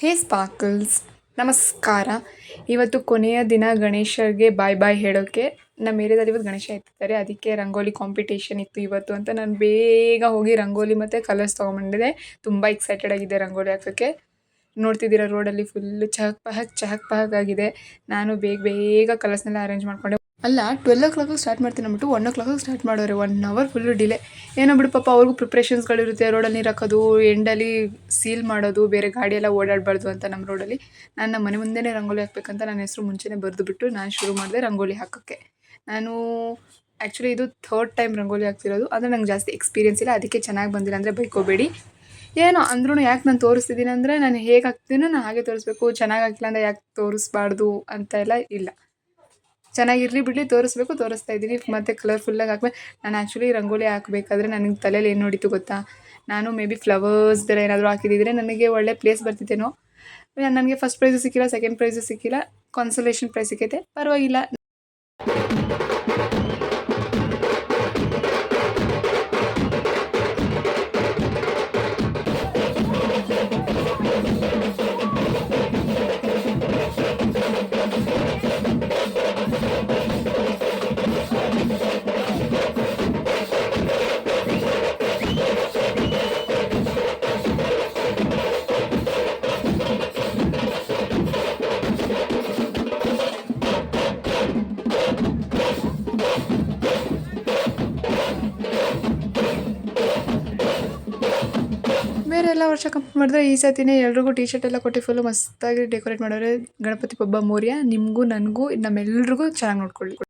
ಹೇ sparkles, ನಮಸ್ಕಾರ. ಇವತ್ತು ಕೊನೆಯ ದಿನ ಗಣೇಶಗೆ ಬಾಯ್ ಬಾಯ್ ಹೇಳೋಕ್ಕೆ ನಮ್ಮ ಏರಿಯಾದಲ್ಲಿ ಇವತ್ತು ಗಣೇಶ ಎತ್ತಿದ್ದಾರೆ. ಅದಕ್ಕೆ ರಂಗೋಲಿ ಕಾಂಪಿಟೇಷನ್ ಇತ್ತು ಇವತ್ತು ಅಂತ ನಾನು ಬೇಗ ಹೋಗಿ ರಂಗೋಲಿ ಮತ್ತು ಕಲರ್ಸ್ ತೊಗೊಂಬಂದಿದ್ದೆ. ತುಂಬ ಎಕ್ಸೈಟೆಡ್ ಆಗಿದೆ ರಂಗೋಲಿ ಹಾಕೋಕ್ಕೆ. ನೋಡ್ತಿದ್ದೀರಾ ರೋಡಲ್ಲಿ ಫುಲ್ಲು ಚಹಕ್ ಪಹಕ್ ಆಗಿದೆ. ನಾನು ಬೇಗ ಕಲರ್ಸ್ನೆಲ್ಲ ಅರೇಂಜ್ ಮಾಡಿಕೊಂಡೆ. ಅಲ್ಲ 12 ಸ್ಟಾರ್ಟ್ ಮಾಡ್ತೀನಿ ಅಂದ್ಬಿಟ್ಟು 1 ಸ್ಟಾರ್ಟ್ ಮಾಡೋರೆ. 1 ಅವರ್ ಫುಲ್ಲು ಡಿಲೇ. ಏನೋ ಬಿಡು ಪಾಪ, ಅವ್ರಿಗೂ ಪ್ರಿಪ್ರೇಷನ್ಸ್ಗಳಿರುತ್ತೆ. ರೋಡಲ್ಲಿ ನೀರು ಹಾಕೋದು, ಎಂಡಲ್ಲಿ ಸೀಲ್ ಮಾಡೋದು, ಬೇರೆ ಗಾಡಿ ಎಲ್ಲ ಓಡಾಡಬಾರ್ದು ಅಂತ ನಮ್ಮ ರೋಡಲ್ಲಿ. ನಾನು ನಮ್ಮ ಮನೆ ಮುಂದೆನೇ ರಂಗೋಲಿ ಹಾಕ್ಬೇಕಂತ ನನ್ನ ಹೆಸರು ಮುಂಚೆನೇ ಬರೆದುಬಿಟ್ಟು ನಾನು ಶುರು ಮಾಡಿದೆ ರಂಗೋಲಿ ಹಾಕೋಕ್ಕೆ. ನಾನು ಆ್ಯಕ್ಚುಲಿ ಇದು 3rd ಟೈಮ್ ರಂಗೋಲಿ ಹಾಕ್ತಿರೋದು. ಆದರೆ ನಂಗೆ ಜಾಸ್ತಿ ಎಕ್ಸ್ಪೀರಿಯೆನ್ಸ್ ಇಲ್ಲ, ಅದಕ್ಕೆ ಚೆನ್ನಾಗಿ ಬಂದಿಲ್ಲ ಅಂದರೆ ಬೈಕೋಬೇಡಿ. ಏನೋ ಅಂದ್ರೂ ಯಾಕೆ ನಾನು ತೋರಿಸ್ತಿದ್ದೀನಿ ಅಂದರೆ ನಾನು ಹೇಗೆ ಹಾಕ್ತೀನೋ ನಾನು ಹಾಗೆ ತೋರಿಸ್ಬೇಕು. ಚೆನ್ನಾಗಿ ಹಾಕಿಲ್ಲ ಅಂದರೆ ಯಾಕೆ ತೋರಿಸ್ಬಾರ್ದು ಅಂತ ಎಲ್ಲ ಇಲ್ಲ. ಚೆನ್ನಾಗಿರಲಿ ಬಿಡಲಿ, ತೋರಿಸ್ತಾ ಇದ್ದೀನಿ. ಮತ್ತು ಕಲರ್ಫುಲ್ಲಾಗಿ ಹಾಕ್ಬೇಕು. ನಾನು ಆ್ಯಕ್ಚುಲಿ ರಂಗೋಲಿ ಹಾಕಬೇಕಾದ್ರೆ ನನಗೆ ತಲೆಯಲ್ಲಿ ಏನು ನೋಡಿತು ಗೊತ್ತಾ, ನಾನು ಮೇ ಬಿ ಫ್ಲವರ್ಸ್ದೆಲ್ಲ ಏನಾದರೂ ಹಾಕಿದ್ದಿದ್ರೆ ನನಗೆ ಒಳ್ಳೆ ಪ್ಲೇಸ್ ಬರ್ತಿತ್ತೇನೋ. ನನಗೆ ಫಸ್ಟ್ ಪ್ರೈಸು ಸಿಕ್ಕಿಲ್ಲ, ಸೆಕೆಂಡ್ ಪ್ರೈಸು ಸಿಕ್ಕಿಲ್ಲ, ಕಾನ್ಸಲೇಷನ್ ಪ್ರೈಸ್ ಸಿಕ್ಕೈತೆ, ಪರವಾಗಿಲ್ಲ. ಬೇರೆ ಎಲ್ಲ ವರ್ಷ ಕಂಪೇರ್ ಮಾಡಿದ್ರೆ ಈ ಸತಿನೇ ಎಲ್ರಿಗೂ ಟೀ ಶರ್ಟ್ ಎಲ್ಲ ಕೊಟ್ಟು ಫುಲ್ಲು ಮಸ್ತಾಗಿ ಡೆಕೋರೇಟ್ ಮಾಡೋರೆ. ಗಣಪತಿ ಬಬ್ಬ ಮೋರ್ಯ. ನಿಮಗೂ ನನಗೂ ನಮ್ಮೆಲ್ರಿಗೂ ಚೆನ್ನಾಗಿ ನೋಡ್ಕೊಳ್ಳಿ.